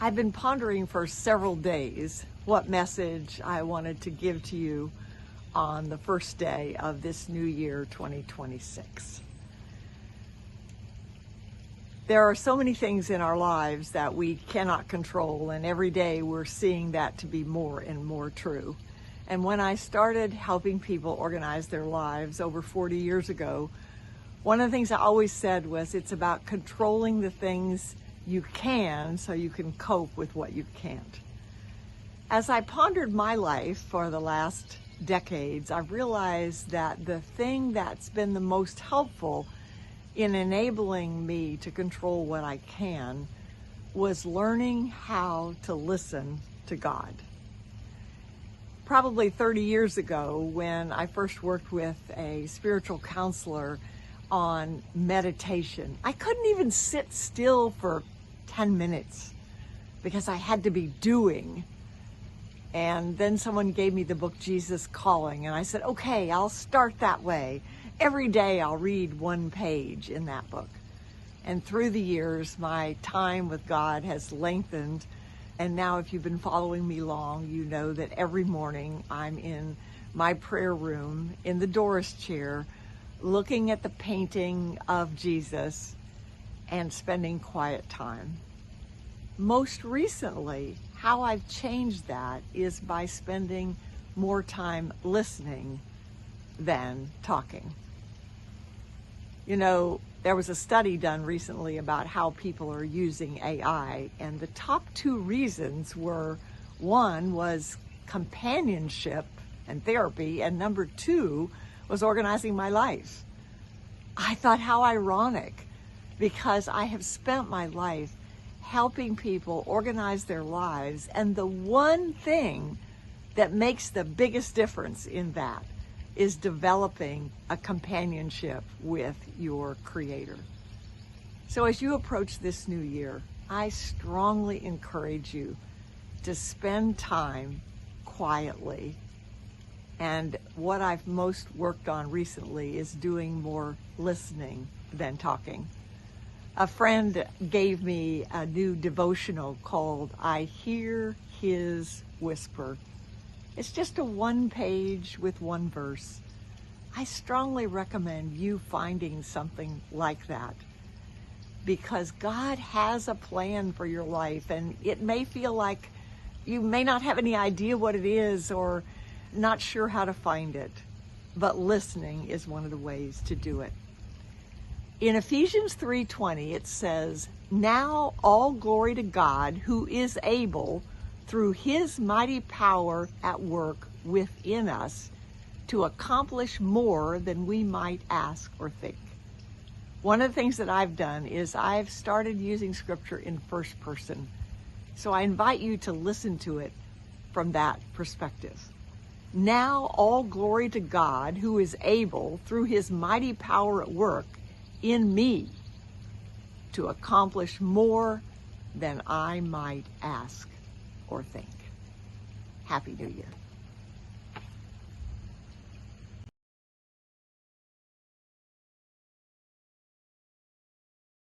I've been pondering for several days what message I wanted to give to you on the first day of this new year, 2026. There are so many things in our lives that we cannot control, and every day we're seeing that to be more and more true. And when I started helping people organize their lives over 40 years ago, one of the things I always said was it's about controlling the things you can so you can cope with what you can't. As I pondered my life for the last decades, I've realized that the thing that's been the most helpful in enabling me to control what I can was learning how to listen to God. Probably 30 years ago, when I first worked with a spiritual counselor on meditation, I couldn't even sit still for 10 minutes because I had to be doing. And then someone gave me the book Jesus Calling, and I said, okay, I'll start that way. Every day I'll read one page in that book. And through the years, my time with God has lengthened. And now if you've been following me long, you know that every morning I'm in my prayer room in the Doris chair, looking at the painting of Jesus and spending quiet time. Most recently, how I've changed that is by spending more time listening than talking. You know, there was a study done recently about how people are using AI, and the top two reasons were, one was companionship and therapy, and number two was organizing my life. I thought, how ironic, because I have spent my life helping people organize their lives, and the one thing that makes the biggest difference in that is developing a companionship with your Creator. So as you approach this new year, I strongly encourage you to spend time quietly. And what I've most worked on recently is doing more listening than talking. A friend gave me a new devotional called I Hear His Whisper. It's just a one page with one verse. I strongly recommend you finding something like that, because God has a plan for your life, and it may feel like you may not have any idea what it is or not sure how to find it, but listening is one of the ways to do it. In Ephesians 3:20, it says, "Now all glory to God, who is able, through his mighty power at work within us, to accomplish more than we might ask or think." One of the things that I've done is I've started using scripture in first person. So I invite you to listen to it from that perspective. Now all glory to God, who is able, through his mighty power at work in me, to accomplish more than I might ask or think. Happy New Year.